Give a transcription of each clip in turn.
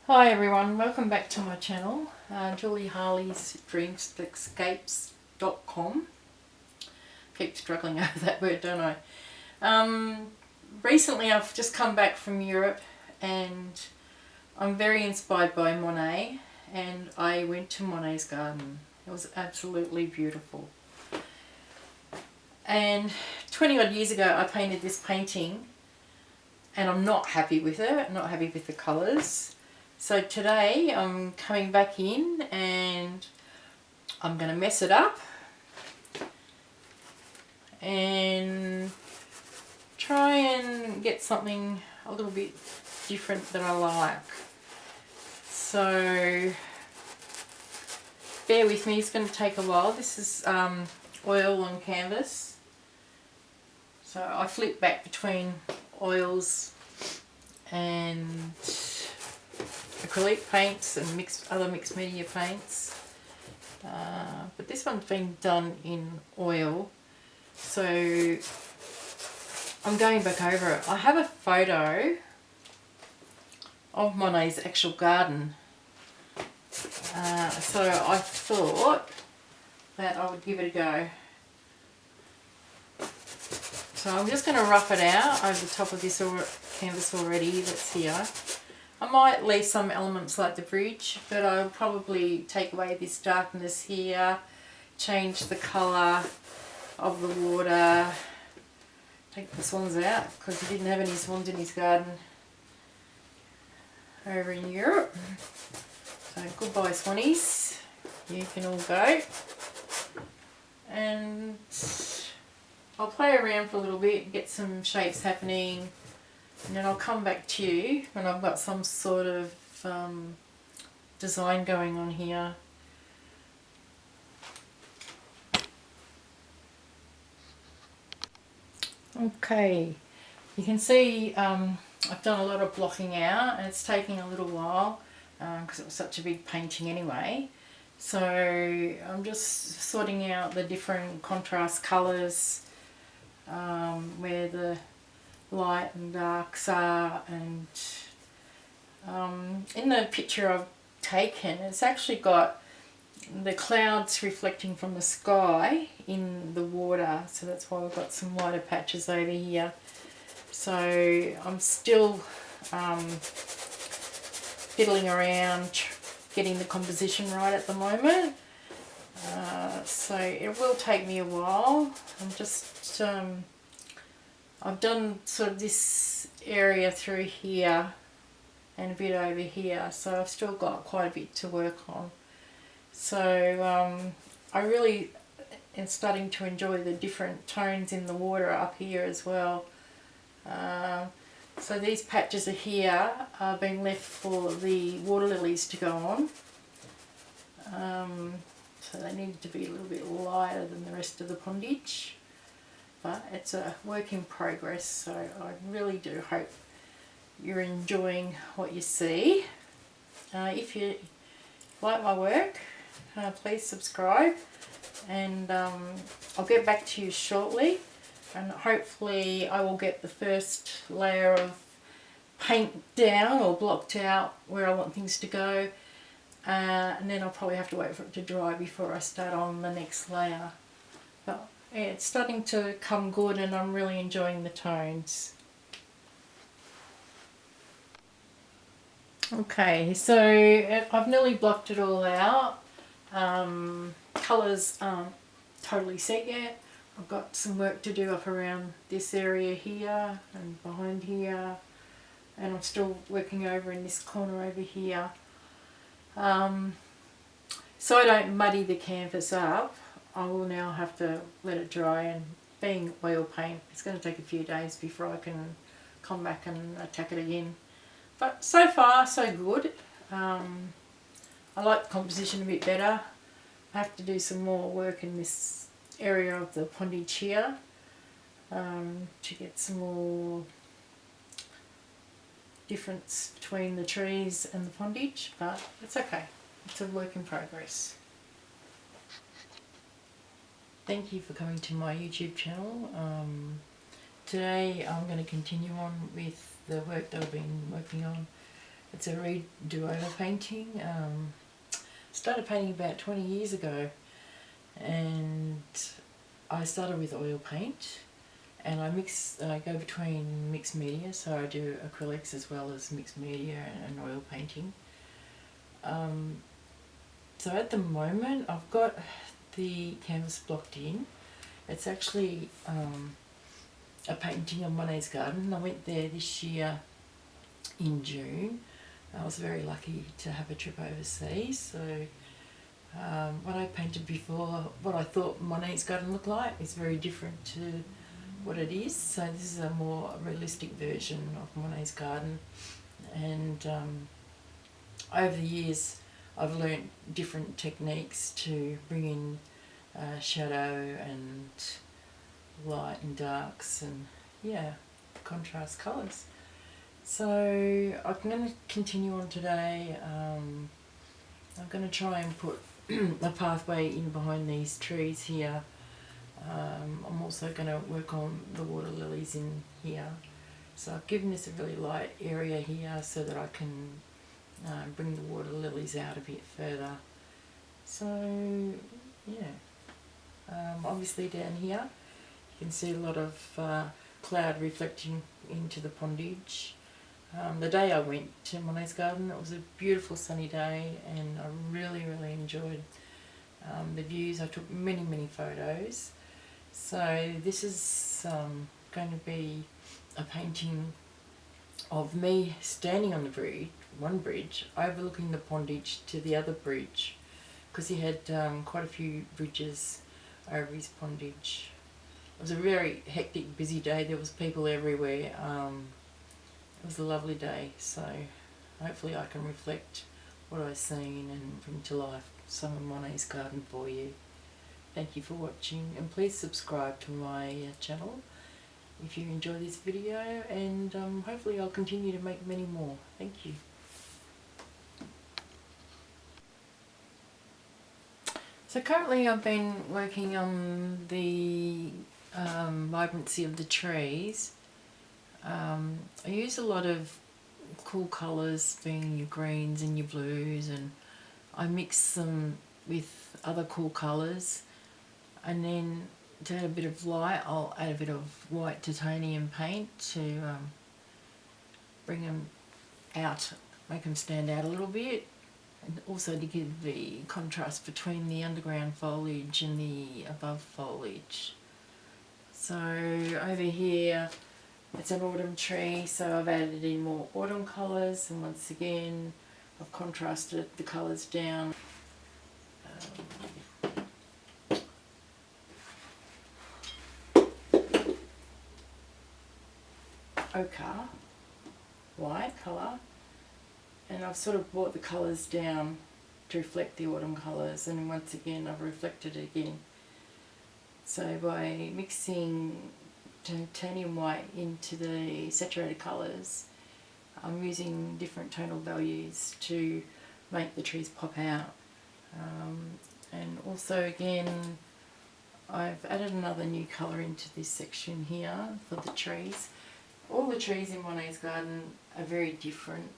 Hi everyone, welcome back to my channel, Julie Harley's Dreamscapes.com. Keep struggling over that word, don't I? Recently I've just come back from Europe and I'm very inspired by Monet, and I went to Monet's Garden. It was absolutely beautiful. And 20 odd years ago I painted this painting and I'm not happy with it, not happy with the colours. So today I'm coming back in and I'm going to mess it up and try and get something a little bit different that I like. So bear with me, it's going to take a while. This is oil on canvas. So I flip back between oils and acrylic paints and other mixed media paints, but this one's been done in oil, so I'm going back over it. I have a photo of Monet's actual garden, so I thought that I would give it a go. So I'm just going to rough it out over the top of this canvas already that's here. I might leave some elements like the bridge, but I'll probably take away this darkness here, change the colour of the water, take the swans out because he didn't have any swans in his garden over in Europe. So goodbye swannies, you can all go. And I'll play around for a little bit, get some shapes happening, and then I'll come back to you when I've got some sort of design going on here. Okay, you can see I've done a lot of blocking out and it's taking a little while because it was such a big painting anyway. So I'm just sorting out the different contrast colours, where the light and darks are, and in the picture I've taken it's actually got the clouds reflecting from the sky in the water, so that's why we've got some lighter patches over here. So I'm still fiddling around getting the composition right at the moment, so it will take me a while. I'm just I've done sort of this area through here and a bit over here, so I've still got quite a bit to work on. So I really am starting to enjoy the different tones in the water up here as well. So these patches are here are being left for the water lilies to go on. So they need to be a little bit lighter than the rest of the pondage. But it's a work in progress, so I really do hope you're enjoying what you see. If you like my work, please subscribe, and I'll get back to you shortly, and hopefully I will get the first layer of paint down or blocked out where I want things to go, and then I'll probably have to wait for it to dry before I start on the next layer. But yeah, it's starting to come good and I'm really enjoying the tones. Okay, so I've nearly blocked it all out. Colours aren't totally set yet. I've got some work to do up around this area here and behind here, and I'm still working over in this corner over here. So I don't muddy the canvas up, I will now have to let it dry, and being oil paint, it's going to take a few days before I can come back and attack it again. But so far so good. I like the composition a bit better. I have to do some more work in this area of the pondage here to get some more difference between the trees and the pondage, but it's okay. It's a work in progress. Thank you for coming to my YouTube channel. Today I'm going to continue on with the work that I've been working on It's a redo over painting. Started painting about 20 years ago, and I started with oil paint, and I go between mixed media, so I do acrylics as well as mixed media and oil painting. So at the moment I've got the canvas blocked in. It's actually a painting of Monets Garden. I went there this year in June. I was very lucky to have a trip overseas, so what I painted before, what I thought Monets Garden looked like, is very different to what it is. So this is a more realistic version of Monets Garden, and over the years I've learnt different techniques to bring in shadow and light and darks and contrast colours. So I'm going to continue on today. I'm going to try and put a pathway in behind these trees here. I'm also going to work on the water lilies in here. So I've given this a really light area here so that I can bring the water lilies out a bit further. So obviously down here you can see a lot of cloud reflecting into the pondage. The day I went to Monets Garden, it was a beautiful sunny day, and I really enjoyed the views. I took many photos. So this is going to be a painting of me standing on the one bridge overlooking the pondage to the other bridge, because he had quite a few bridges over his pondage. It was a very hectic, busy day. There was people everywhere. It was a lovely day, so hopefully I can reflect what I've seen and bring to life some of Monets Garden for you. Thank you for watching, and please subscribe to my channel if you enjoy this video, and hopefully I'll continue to make many more. Thank you. So currently I've been working on the vibrancy of the trees. I use a lot of cool colours, being your greens and your blues, and I mix them with other cool colours, and then to add a bit of light I'll add a bit of white titanium paint to bring them out, make them stand out a little bit, and also to give the contrast between the underground foliage and the above foliage. So over here it's an autumn tree, so I've added in more autumn colours, and once again I've contrasted the colours down. Ochre, white colour, and I've sort of brought the colours down to reflect the autumn colours, and once again I've reflected it again. So by mixing titanium white into the saturated colours, I'm using different tonal values to make the trees pop out. And also again I've added another new colour into this section here for the trees. All the trees in Monets Garden are very different.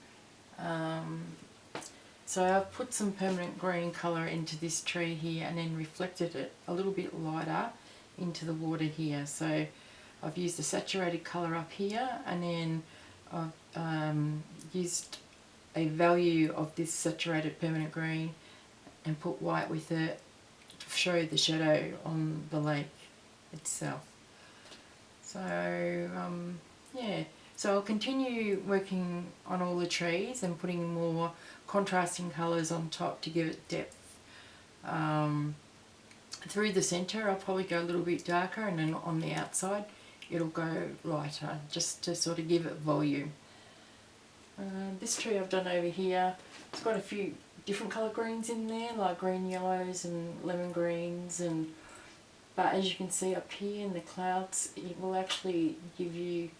So I've put some permanent green colour into this tree here and then reflected it a little bit lighter into the water here. So I've used a saturated colour up here, and then I've used a value of this saturated permanent green and put white with it to show the shadow on the lake itself. So so I'll continue working on all the trees and putting more contrasting colours on top to give it depth. Through the centre I'll probably go a little bit darker, and then on the outside it'll go lighter, just to sort of give it volume. This tree I've done over here, it's got a few different colour greens in there, like green yellows and lemon greens, but as you can see up here in the clouds, it will actually give you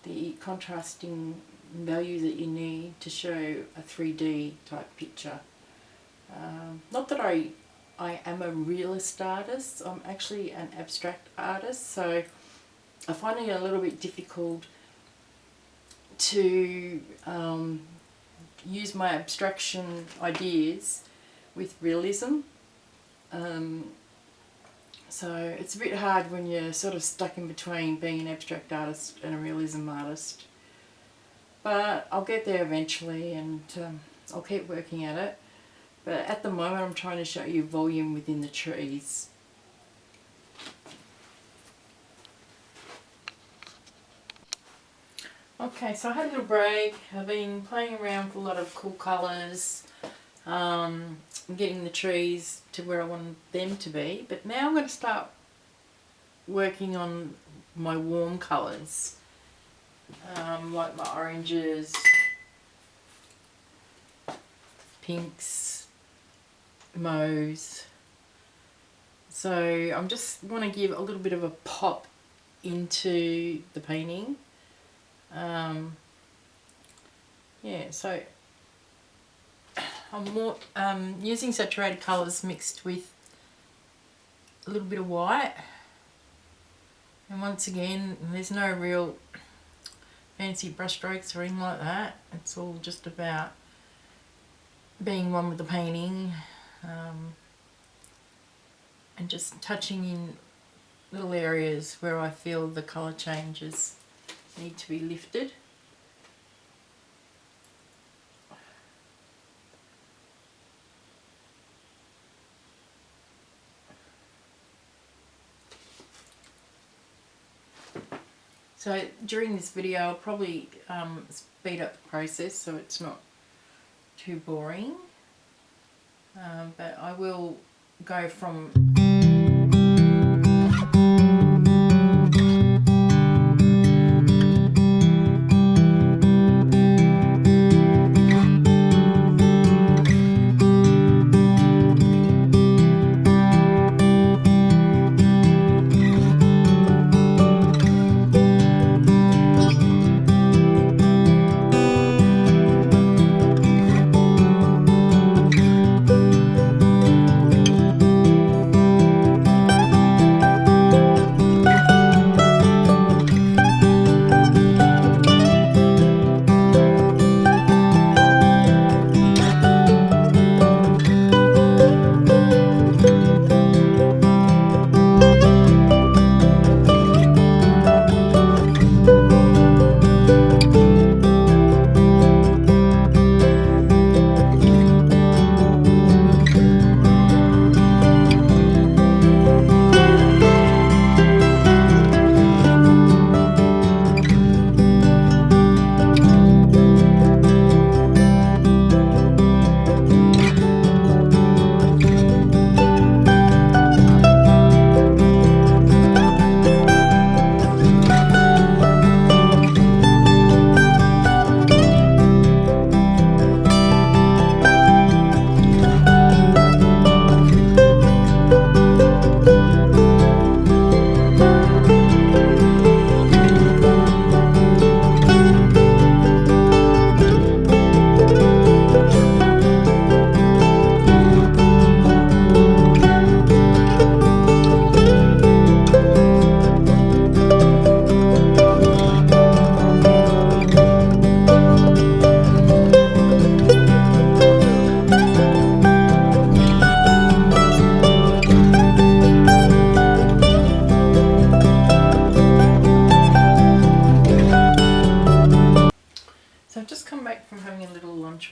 the contrasting value that you need to show a 3D type picture. Not that I am a realist artist, I'm actually an abstract artist, so I find it a little bit difficult to use my abstraction ideas with realism. So it's a bit hard when you're sort of stuck in between being an abstract artist and a realism artist. But I'll get there eventually, and I'll keep working at it. But at the moment I'm trying to show you volume within the trees. Okay, so I had a little break. I've been playing around with a lot of cool colours, getting the trees to where I want them to be. But now I'm going to start working on my warm colours, like my oranges, pinks, mauves. So I'm just want to give a little bit of a pop into the painting. Yeah, so I'm more using saturated colours mixed with a little bit of white. And once again, there's no real fancy brush strokes or anything like that. It's all just about being one with the painting, and just touching in little areas where I feel the colour changes need to be lifted. So during this video I'll probably speed up the process so it's not too boring, but I will go from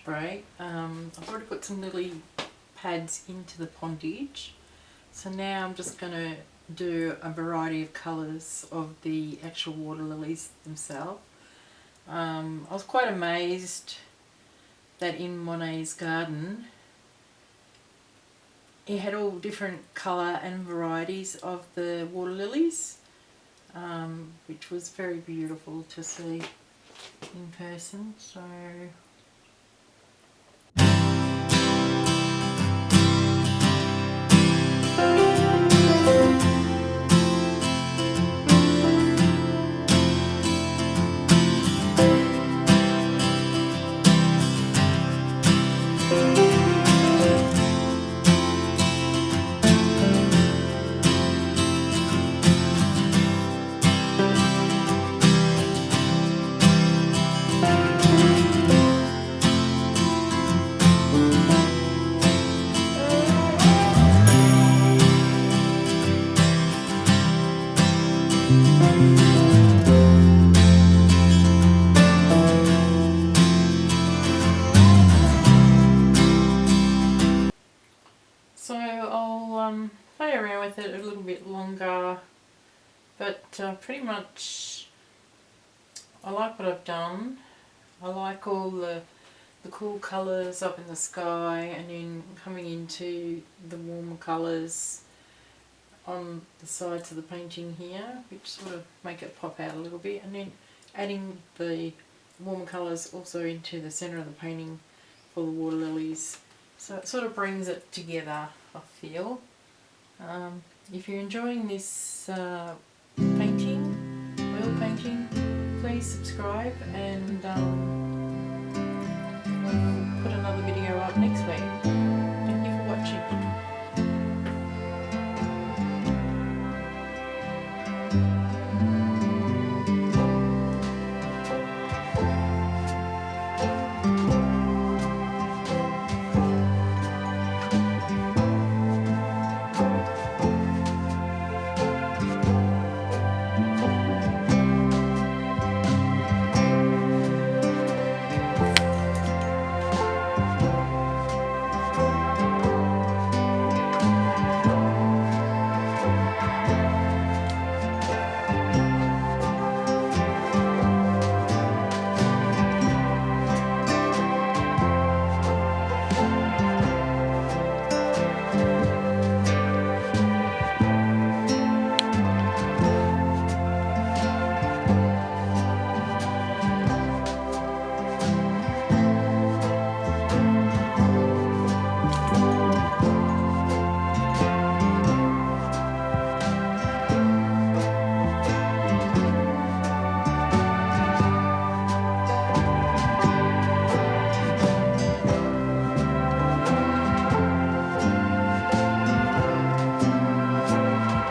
break. I've already put some lily pads into the pondage, so now I'm just going to do a variety of colours of the actual water lilies themselves. I was quite amazed that in Monets Garden it had all different colour and varieties of the water lilies, which was very beautiful to see in person. So bit longer, but pretty much I like what I've done. I like all the cool colours up in the sky, and then coming into the warmer colours on the sides of the painting here, which sort of make it pop out a little bit, and then adding the warmer colours also into the centre of the painting for the water lilies. So it sort of brings it together, I feel. If you're enjoying this painting, oil painting, please subscribe and